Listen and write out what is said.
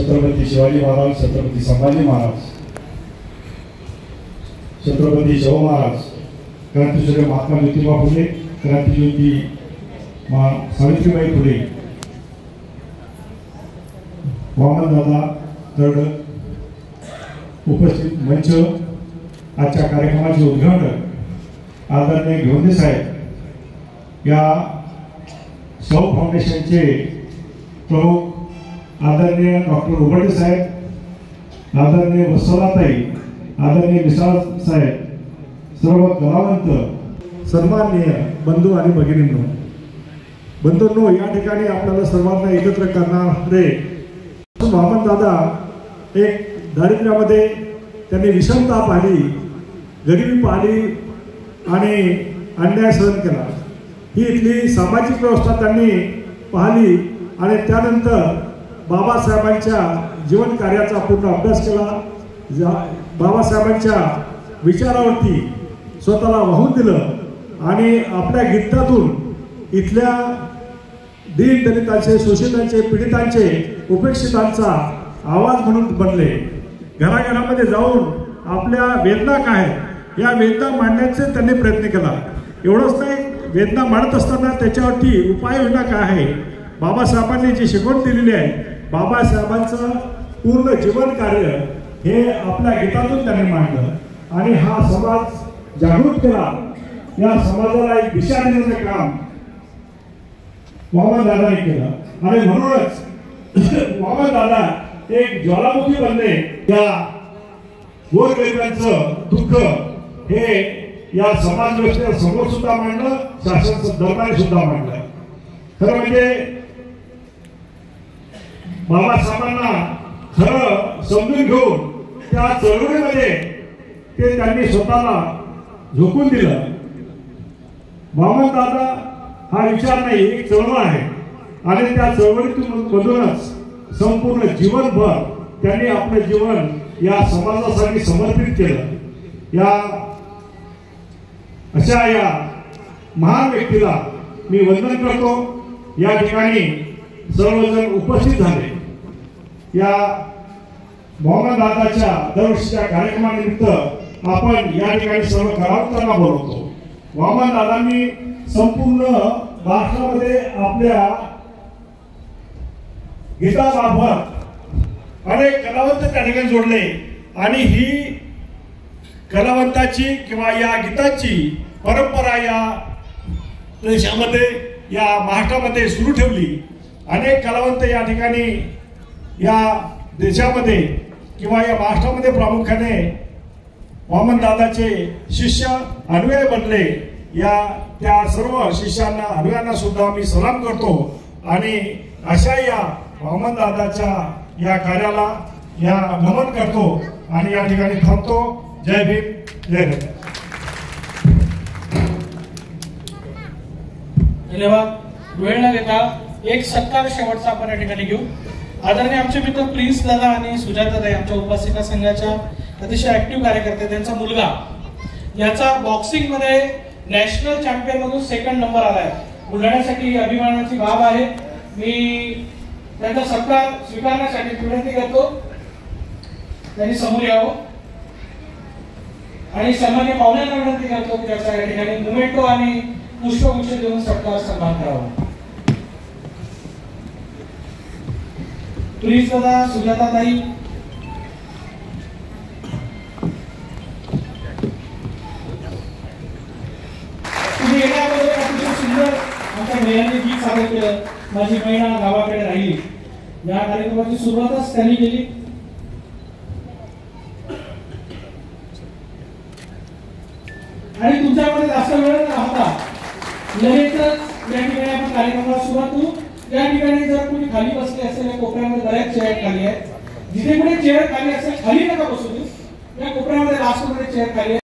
छत्रपती शिवाजी महाराज, छत्रपती संभाजी महाराज, छत्रपती शाहू महाराज, क्रांतीसूर्य महात्मा ज्योतिबा फुले, क्रांतीज्योती सावित्रीबाई फुले, वामनदादा तळड उपस्थित मंच, आजच्या कार्यक्रमाचे उद्घाटन आदरणीय घेवंदे साहेब, या सौ फाउंडेशनचे प्रमुख आदरणीय डॉक्टर उबर्डे साहेब, आदरणीय वत्सलाताई, आदरणीय विशाल साहेब, सर्व कलावंत, सन्माननीय बंधू आणि भगिनींनो, बंधूंनो, या ठिकाणी आपल्याला सर्वांना एकत्र करणारे वामनदादा एक दारिद्र्यामध्ये त्यांनी विषमता पाहिली, गरिबी पाहिली आणि अन्याय सहन केला. ही इथली सामाजिक व्यवस्था त्यांनी पाहिली आणि त्यानंतर बाबासाहेबांच्या जीवन कार्याचा पूर्ण अभ्यास केला. बाबासाहेबांच्या विचारावरती स्वतःला वाहून दिलं आणि आपल्या गीतातून इथल्या दीन दलितांचे, शोषितांचे, पीडितांचे, उपेक्षितांचा आवाज म्हणून बनले. घराघरामध्ये जाऊन आपल्या वेदना काय या वेदना मांडण्याचे त्यांनी प्रयत्न केला. एवढंच नाही, वेदना मांडत असताना त्याच्यावरती उपाययोजना काय आहे, बाबासाहेबांनी जी शिकवण दिलेली आहे, बाबासाहेबांचं पूर्ण जीवन कार्य हे आपल्या गीतातून त्यांनी मांडलं आणि हा समाज जागृत केला. या समाजाला एक दिशा देण्याचं काम वामनदादांनी केलं आणि म्हणूनच वामनदादा एक ज्वालामुखी बनले. या गोरगरिबांचं दुःख हे या समाज व्यवस्थेला समोर सुद्धा मांडलं, शासन दरबारी सुद्धा मांडलं. खरं म्हणजे बाबासाहेबांना खरं समजून घेऊन त्या चळवळीमध्ये ते त्यांनी स्वतःला झोकून दिलं. वामनदादा हा विचार नाही, एक चळवळ आहे आणि त्या चळवळीतून मधूनच संपूर्ण जीवनभर त्यांनी आपलं जीवन या समाजासाठी समर्पित केलं. या अशा या महान व्यक्तीला मी वंदन करतो. या ठिकाणी सर्वजण उपस्थित झाले. या वामनदादाच्या दरवर्षीच्या कार्यक्रमानिमित्त आपण या ठिकाणी सर्व कलावंतांना बोलवतो. वामनदादांनी संपूर्ण महाराष्ट्रामध्ये आपल्या गीतामार्फत अनेक कलावंत त्या ठिकाणी जोडले आणि ही कलावंताची किंवा या गीताची परंपरा या देशामध्ये, या महाराष्ट्रामध्ये सुरू ठेवली. अनेक कलावंत या ठिकाणी या देशामध्ये किंवा या महाराष्ट्रामध्ये प्रामुख्याने वामनदादाचे शिष्य अन्वय बनले. या त्या सर्व शिष्यांना, अन्वयांना सुद्धा मी सलाम करतो आणि अशा या वामनदादाच्या या कार्याला या नमन करतो आणि या ठिकाणी थांबतो. जय भीम, जय हिंद. धन्यवाद. वेळ न घेता एक सत्कार शेवटचा आपण या ठिकाणी घेऊ. आदरणीय आमचे मित्र प्रिन्स दादा आणि सुजाताताई, आमच्या उपासिका संघाच्या अतिशय ऍक्टिव्ह कार्यकर्ते, त्यांचा मुलगा याचा बॉक्सिंग मध्ये नॅशनल चॅम्पियन मधून सेकंड नंबर आलाय. बुलढाण्यासाठी अभिमानाची बाब आहे. मी त्यांचा सत्कार स्वीकारण्यासाठी विनंती करतो, त्यांनी समोर यावं आणि सन्मान्य पाहुण्यांना विनंती करतो की त्याचा या ठिकाणी मोमेंटो आणि पुष्पगुच्छ देऊन सत्कार सन्मान करावा. प्लीज दादा, सुजाताताई, तुम्ही येण्याबरोबर अतिशय सुंदर आमच्या महिलांनी गीत सादर केलं, माझी महिना गावाकडे राहिली. या कार्यक्रमाची सुरुवातच त्यांनी केली. आणि तुमच्यामध्ये जास्त वेळ न राहता लगेचच या ठिकाणी आपण कार्यक्रमाला सुरुवात करू. या ठिकाणी जर कोणी खाली बसले असेल, या कोपऱ्यामध्ये बऱ्याच चेअर खाली आहेत. जिथे कुठे चेअर खाली असेल खाली नका बसू. या कोपऱ्यामध्ये लास्ट मध्ये चेअर खाली आहे.